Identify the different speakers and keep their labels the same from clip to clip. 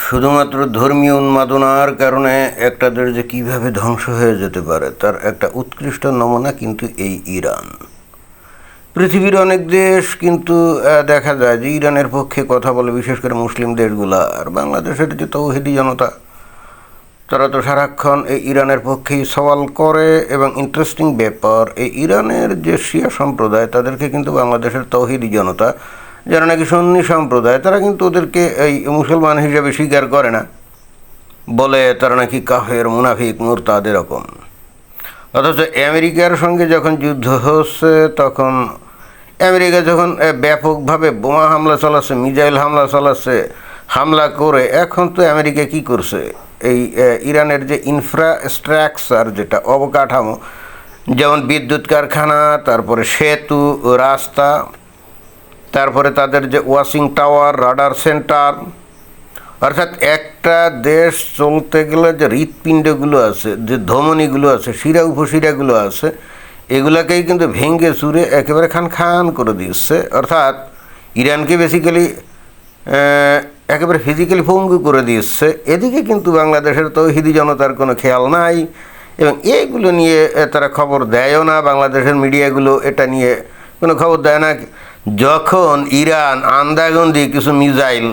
Speaker 1: শুধুমাত্র ধর্মীয় উন্মাদনার কারণে একটা দেশ যে কীভাবে ধ্বংস হয়ে যেতে পারে তার একটা উৎকৃষ্ট নমুনা কিন্তু এই ইরান। পৃথিবীর অনেক দেশ কিন্তু দেখা যায় যে ইরানের পক্ষে কথা বলে, বিশেষ করে মুসলিম দেশগুলা। আর বাংলাদেশের যে তৌহিদি জনতা, তারা তো সারাক্ষণ এই ইরানের পক্ষেই সওয়াল করে। এবং ইন্টারেস্টিং ব্যাপার, এই ইরানের যে শিয়া সম্প্রদায়, তাদেরকে কিন্তু বাংলাদেশের তৌহিদি জনতা, যারা নাকি সুন্নি সম্প্রদায়, তারা কিন্তু ওদেরকে এই মুসলমান হিসেবে স্বীকার করে না, বলে তারা নাকি কাফের, মুনাফিক, মুরতাদ এরকম। অথচ আমেরিকার সঙ্গে যখন যুদ্ধ হচ্ছে, তখন আমেরিকা যখন ব্যাপকভাবে বোমা হামলা চালাচ্ছে, মিসাইল হামলা চালাচ্ছে, হামলা করে এখন তো আমেরিকা কি করছে, এই ইরানের যে ইনফ্রাস্ট্রাকচার, যেটা অবকাঠামো, যেমন বিদ্যুৎ কারখানা, তারপরে সেতু, রাস্তা, তারপরে তাদের যে ওয়াশিং টাওয়ার, রাডার সেন্টার, অর্থাৎ একটা দেশ চলতে গেলে যে হৃৎপিণ্ডগুলো আছে, যে ধমনীগুলো আছে, শিরা উপশিরাগুলো আছে, এগুলাকেই কিন্তু ভেঙে চুরে একেবারে খান খান করে দিচ্ছে। অর্থাৎ ইরানকে বেসিক্যালি একেবারে ফিজিক্যালি পঙ্গু করে দিচ্ছে। এদিকে কিন্তু বাংলাদেশের তৌহিদি জনতার কোনো খেয়াল নাই, এবং এইগুলো নিয়ে তারা খবর দেয়ও না। বাংলাদেশের মিডিয়াগুলো এটা নিয়ে কোনো খবর দেয় না। যখন ইরান আন্দাগন্দি কিছু মিসাইল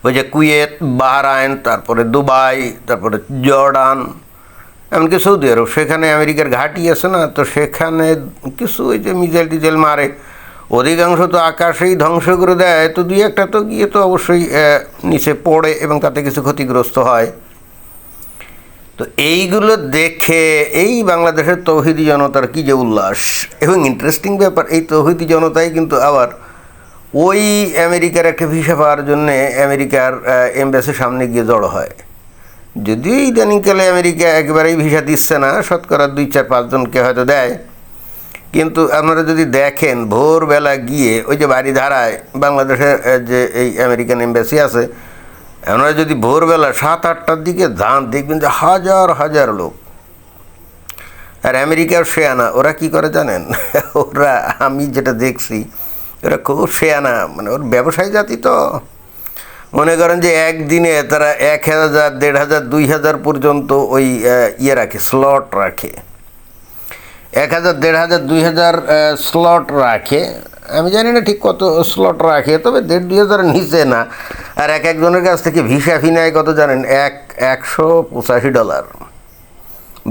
Speaker 1: ওই যে কুয়েত, বাহরাইন, তারপরে দুবাই, তারপরে জর্ডান, এমনকি সৌদি আরব, সেখানে আমেরিকার ঘাঁটি আছে না, তো সেখানে কিছু ওই যে মিসাইল টিজাইল মারে, অধিকাংশ তো আকাশেই ধ্বংস করে দেয়। তো দুই একটা তো গিয়ে তো অবশ্যই নিচে পড়ে এবং তাতে কিছু ক্ষতিগ্রস্ত হয়। তো এইগুলো দেখে এই বাংলাদেশের তৌহিদি জনতার কী যে উল্লাস। এবং ইন্টারেস্টিং ব্যাপার, এই তৌহিদি জনতাই কিন্তু আবার ওই আমেরিকার একটা ভিসা পাওয়ার জন্যে আমেরিকার এম্বাসির সামনে গিয়ে জড়ো হয়। যদিও ইদানিংকালে আমেরিকা একেবারেই ভিসা দিচ্ছে না, শতকরা 2-4-5 জনকে হয়তো দেয়। কিন্তু আপনারা যদি দেখেন, ভোরবেলা গিয়ে ওই যে বাড়িধারায় বাংলাদেশের যে এই আমেরিকান এম্বাসি আছে, আপনারা যদি ভোরবেলা 7-8টার দিকে যান, দেখবেন যে হাজার হাজার লোক। আর আমেরিকার শেয়ানা, ওরা কি করে জানেন? ওরা, আমি যেটা দেখছি, ওরা খুব শেয়ানা, মানে ওর ব্যবসায়ী জাতি। তো মনে করেন যে একদিনে তারা 1000, 1500, 2000 পর্যন্ত ওই ইয়ে রাখে, স্লট রাখে। 1000, 1500, 2000 স্লট রাখে। আমি জানি না ঠিক কত স্লট রাখে, তবে 1500-2000 নিচে না। আর একজনের কাছ থেকে ভিসা ফি নেয় কত জানেন? $185।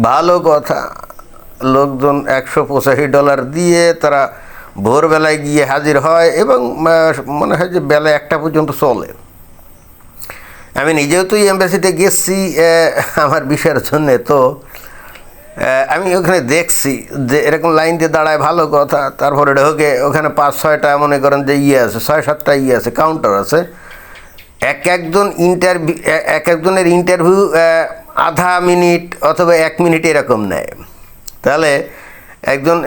Speaker 1: ভালো কথা, লোকজন $185 দিয়ে তারা ভোরবেলায় গিয়ে হাজির হয় এবং মনে হয় যে বেলা 1টা পর্যন্ত চলে। আমি নিজেও তো এই এম্বাসিতে গেছি আমার ভিসার জন্যে। তো আমি ওখানে দেখছি যে এরকম লাইন দিয়ে দাঁড়ায়, ভালো কথা। তারপরে ঢোকে, ওখানে 5-6টা মনে করেন যে ইয়ে আছে, 6-7টা ইয়ে আছে, কাউন্টার আছে। একজনের ইন্টারভিউ আধা মিনিট অথবা 1 মিনিট এরকম নেয়। তাহলে একজন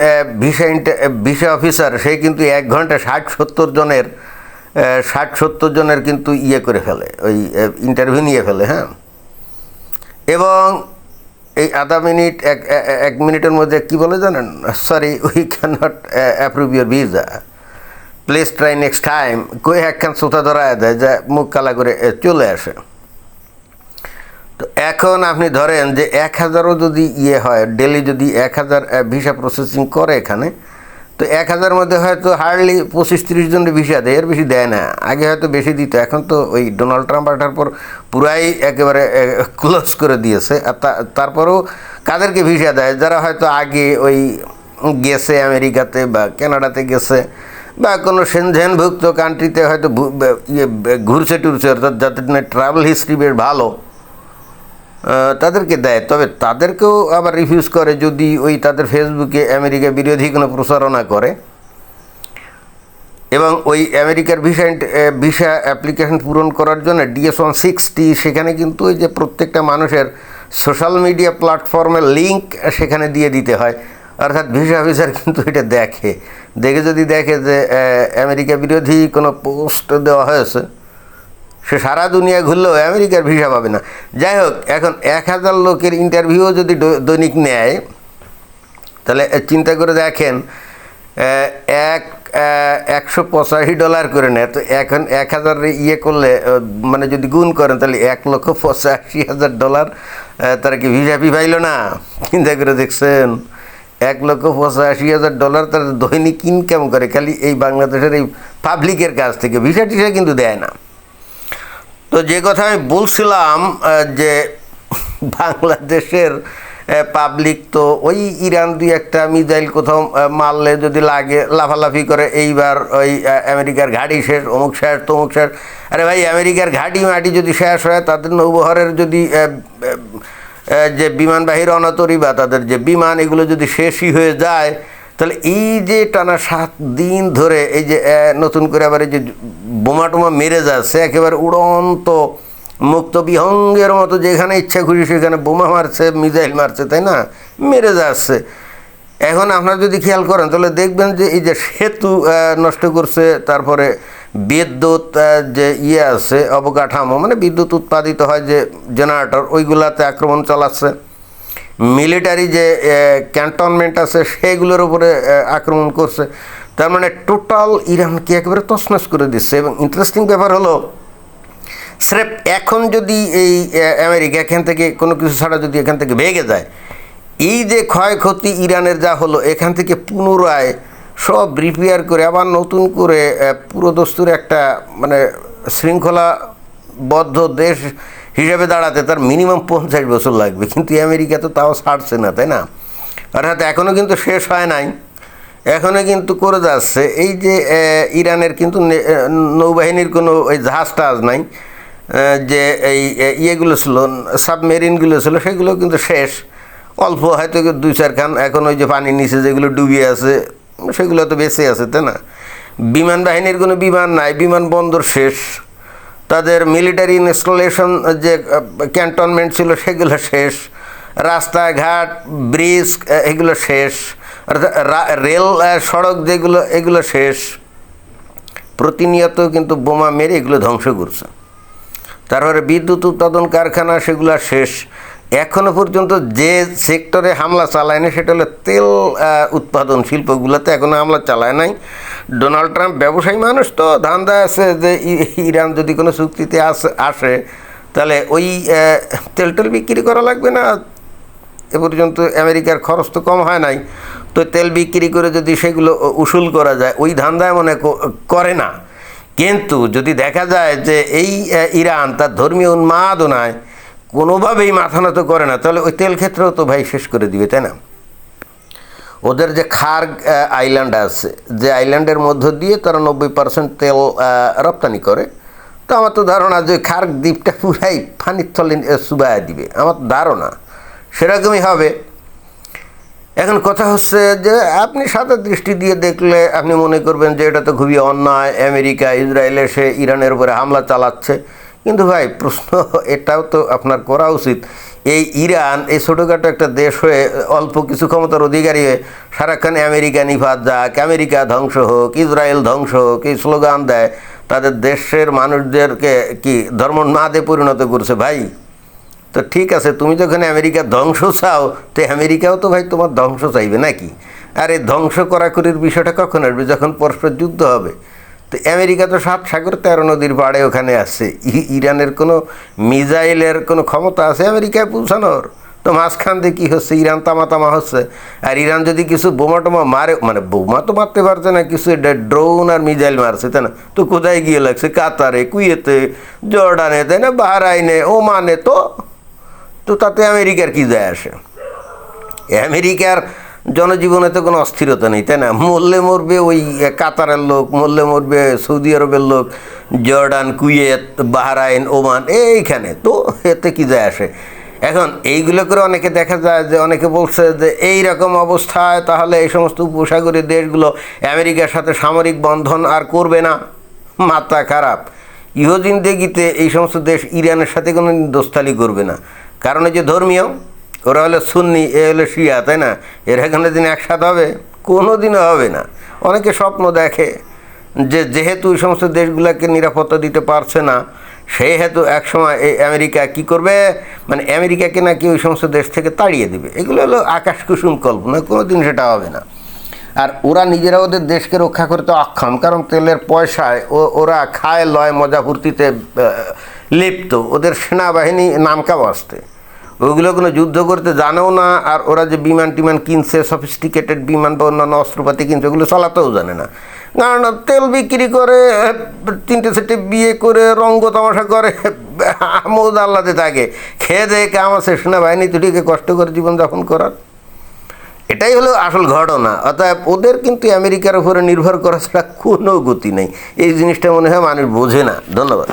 Speaker 1: ভিসা অফিসার, সে কিন্তু 1 ঘন্টা 60-70 জনের কিন্তু ইয়ে করে ফেলে, ওই ইন্টারভিউ নিয়ে ফেলে। হ্যাঁ, এবং এই আধা মিনিট, 1 মিনিটের মধ্যে কি বলে জানেন? Sorry, we can not approve your visa, please try next time. কই একখান সোতা ধরায় দেয়, যা মুখ কালা করে চলে আসে। তো এখন আপনি ধরেন যে 1000ও যদি ইয়ে হয়, ডেলি যদি 1000 ভিসা প্রসেসিং করে এখানে, তো 1000 মধ্যে হয়তো হার্ডলি 25-30 জনের ভিসা দেয়, এর বেশি দেয় না। আগে হয়তো বেশি দিত, এখন তো ওই ডোনাল্ড ট্রাম্প আসার পর পুরাই একেবারে ক্লোজ করে দিয়েছে। আর তারপরেও কাদেরকে ভিসা দেয়? যারা হয়তো আগে ওই গেছে আমেরিকাতে বা কানাডাতে গেছে, বা কোনো সেনজেনভুক্ত কান্ট্রিতে হয়তো ঘুরছে টুরছে, অর্থাৎ যাদের ট্রাভেল হিস্ট্রি বেশ ভালো, তাদেরকে দেয়। তবে তাদেরকেও আবার রিফিউজ করে যদি ওই তাদের ফেসবুকে আমেরিকা বিরোধী কোনো প্রচারণা করে। এবং ওই আমেরিকার ভিসা অ্যাপ্লিকেশন পূরণ করার জন্য DS-160, সেখানে কিন্তু ওই যে প্রত্যেকটা মানুষের সোশ্যাল মিডিয়া প্ল্যাটফর্মের লিঙ্ক সেখানে দিয়ে দিতে হয়। অর্থাৎ ভিসা অফিসার কিন্তু এটা দেখে যদি দেখে যে আমেরিকা বিরোধী কোনো পোস্ট দেওয়া হয়েছে, সে সারা দুনিয়া ঘুরলেও আমেরিকার ভিসা পাবে না। যাই হোক, এখন 1000 লোকের ইন্টারভিউও যদি দৈনিক নেয়, তাহলে চিন্তা করে দেখেন, $185 করে নেয়, তো এখন 1000 ইয়ে করলে মানে যদি গুণ করেন তাহলে $1,85,000 তারা কি ভিসা ফি পাইল না? চিন্তা করে দেখছেন, $1,85,000 তারা দৈনিক ইনকাম করে খালি এই বাংলাদেশের এই পাবলিকের কাছ থেকে, ভিসা টিসা কিন্তু দেয় না। তো যে কথা আমি বলছিলাম যে বাংলাদেশের পাবলিক তো ওই ইরান 2-1টা মিসাইল কোথাও মারলে যদি লাগে লাফালাফি করে, এইবার ওই আমেরিকার ঘাঁটি শেষ, অমুক শেষ তমুক শেষ। আরে ভাই, আমেরিকার ঘাঁটি মাটি যদি শেষ হয়, তাদের নৌবহরের যদি যে বিমানবাহীর অনাতরি বা তাদের যে বিমান এগুলো যদি শেষই হয়ে যায়, তাহলে এই যে টানা 7 দিন ধরে এই যে নতুন করে আবার এই যে বোমা টোমা মেরে যাচ্ছে, একেবারে উড়ন্ত মুক্ত বিহঙ্গের মতো যেখানে ইচ্ছা খুশি সেখানে বোমা মারছে, মিসাইল মারছে, তাই না, মেরে যাচ্ছে। এখন আপনারা যদি খেয়াল করেন তাহলে দেখবেন যে এই যে সেতু নষ্ট করছে, তারপরে বিদ্যুৎ যে ইয়ে আছে অবকাঠামো, মানে বিদ্যুৎ উৎপাদিত হয় যে জেনারেটর, ওইগুলাতে আক্রমণ চালাচ্ছে। মিলিটারি যে ক্যান্টনমেন্ট আছে সেগুলোর উপরে আক্রমণ করছে। তার মানে টোটাল ইরানকে একেবারে তছনছ করে দিচ্ছে। এবং ইন্টারেস্টিং ব্যাপার হলো, স্রেফ এখন যদি এই আমেরিকা এখান থেকে কোনো কিছু ছাড়া যদি এখান থেকে ভেগে যায়, এই যে ক্ষয়ক্ষতি ইরানের যা হলো, এখান থেকে পুনরায় সব রিপেয়ার করে আবার নতুন করে পুরো দস্তুর একটা মানে শৃঙ্খলাবদ্ধ দেশ হিসেবে দাঁড়াতে তার মিনিমাম 50 বছর লাগবে। কিন্তু আমেরিকা তো তাও ছাড়ছে না, তাই না? অর্থাৎ এখনও কিন্তু শেষ হয় নাই, এখনও কিন্তু করে যাচ্ছে। এই যে ইরানের কিন্তু নৌবাহিনীর কোনো ওই জাহাজ টাহাজ নাই, যে এই ইয়েগুলো ছিল সাবমেরিনগুলো ছিল সেগুলো কিন্তু শেষ, অল্প হয়তো 2-4 খান এখন ওই যে পানির নিচে যেগুলো ডুবিয়ে আছে সেগুলো তো বেঁচে আছে, তাই না? বিমান বাহিনীর কোনো বিমান নাই, বিমানবন্দর শেষ, তাদের মিলিটারি ইনস্টলেশন যে ক্যান্টনমেন্ট ছিল সেগুলো শেষ, রাস্তাঘাট ব্রিজ এগুলো শেষ, রেল সড়ক যেগুলো এগুলো শেষ। প্রতিনিয়ত কিন্তু বোমা মেরে এগুলো ধ্বংস করছে। তারপরে বিদ্যুৎ উৎপাদন কারখানা সেগুলো শেষ। এখনও পর্যন্ত যে সেক্টরে হামলা চালায় না সেটা হলো তেল উৎপাদন শিল্পগুলোতে এখনও হামলা চালায় নাই। ডোনাল্ড ট্রাম্প ব্যবসায়ী মানুষ, তো ধান্দা আছে যে ইরান যদি কোনো চুক্তিতে আসে তাহলে ওই তেল বিক্রি করা লাগবে না। এ পর্যন্ত আমেরিকার খরচ তো কম হয় নাই, তো তেল বিক্রি করে যদি সেগুলো উসুল করা যায়, ওই ধান্দায় মনে করে না। কিন্তু যদি দেখা যায় যে এই ইরান তার ধর্মীয় উন্মাদনায় কোনোভাবেই মাথা নত করে না, তাহলে ওই তেল ক্ষেত্রেও তো ভাই শেষ করে দিবে, তাই না? ওদের যে খার্গ আইল্যান্ড আছে, যে আইল্যান্ডের মধ্য দিয়ে তারা 90% তেল রপ্তানি করে, তো আমার তো ধারণা যে খার্গ দ্বীপটা পুরাই পানির তলে চুবাইয়া দিবে, আমার ধারণা সেরকমই হবে। এখন কথা হচ্ছে যে আপনি সাদা দৃষ্টি দিয়ে দেখলে আপনি মনে করবেন যে এটা তো খুবই অন্যায়, আমেরিকা ইসরায়েল এসে ইরানের উপরে হামলা চালাচ্ছে। কিন্তু ভাই প্রশ্ন এটাও তো আপনার করা উচিত, এই ইরান এই ছোটোখাটো একটা দেশ হয়ে অল্প কিছু ক্ষমতার অধিকারী হয়ে সারাক্ষণ আমেরিকা নিপাত যাক, আমেরিকা ধ্বংস হোক, ইসরায়েল ধ্বংস হোক, এই স্লোগান দেয়, তাদের দেশের মানুষদেরকে কি ধর্মোন্মাদে পরিণত করছে। ভাই তো ঠিক আছে, তুমি যখন আমেরিকার ধ্বংস চাও, তো আমেরিকাও তো ভাই তোমার ধ্বংস চাইবে নাকি? আর এই ধ্বংস করাকরির বিষয়টা কখন আসবে? যখন পরস্পর যুদ্ধ হবে। তো আমেরিকা তো 7 সাগর 13 নদীর পাড়ে ওখানে আছে, ইরানের কোনো মিসাইলের কোনো ক্ষমতা আছে আমেরিকায় পৌঁছানোর? তো মাঝখান দিয়ে কী হচ্ছে, ইরান তামা হচ্ছে। আর ইরান যদি কিছু বোমা টোমা মারে, মানে বোমা তো মারতে পারছে না, কিছু ড্রোন আর মিসাইল মারছে, তাই না? তো কোথায় গিয়ে লাগছে? কাতারে, কুয়েতে, জর্ডানে, তাই না, বাহরাইনে, ওমানে। তো তাতে আমেরিকার কী যায় আসে? আমেরিকার জনজীবনে তো কোনো অস্থিরতা নেই, তাই না? মরলে মরবে ওই কাতারের লোক, মরলে মরবে সৌদি আরবের লোক, জর্ডান, কুয়েত, বাহরাইন, ওমান, এইখানে। তো এতে কী যায় আসে? এখন এইগুলো করে অনেকে দেখা যায় যে অনেকে বলছে যে এই রকম অবস্থায় তাহলে এই সমস্ত উপসাগরীয় দেশগুলো আমেরিকার সাথে সামরিক বন্ধন আর করবে না। মাথা খারাপ। ইহজিন্দেগিতে এই সমস্ত দেশ ইরানের সাথে কোনো দোস্তালি করবে না, কারণ এই যে ধর্মীয়, ওরা হলো সুন্নি, এ হলো শিয়া, তাই না? এরা এখানে দিন একসাথে হবে? কোনো দিনও হবে না। অনেকে স্বপ্ন দেখে যে যেহেতু এই সমস্ত দেশগুলোকে নিরাপত্তা দিতে পারছে না, সেই হেতু একসময় এই আমেরিকা কি করবে, মানে আমেরিকাকে নাকি ওই সমস্ত দেশ থেকে তাড়িয়ে দেবে। এগুলো হলো আকাশ কুসুম কল্পনা, কোনো দিন সেটা হবে না। আর ওরা নিজেরা ওদের দেশকে রক্ষা করতে অক্ষম, কারণ তেলের পয়সায় ওরা খায় লয় মজা ফুর্তিতে লিপ্ত। ওদের সেনাবাহিনী নামকা বসতে, ওইগুলো কোনো যুদ্ধ করতে জানেও না। আর ওরা যে বিমান টিমান কিনছে, সফিস্টিকেটেড বিমান বা অন্যান্য অস্ত্রপাতি কিনছে, ওগুলো চালাতেও জানে না। কারণ তেল বিক্রি করে, 3টে বিয়ে করে, রঙ্গ তামাশা করে, মৌজ আল্লাদে থাকে, খেয়ে দেয়ে কাম আছে, সেনাবাহিনী দুটিকে কষ্ট করে জীবনযাপন করার। এটাই হলো আসল ঘটনা। অতএব ওদের কিন্তু আমেরিকার উপরে নির্ভর করা ছাড়া কোনো গতি নেই। এই জিনিসটা মনে হয় মানুষ বোঝে না। ধন্যবাদ।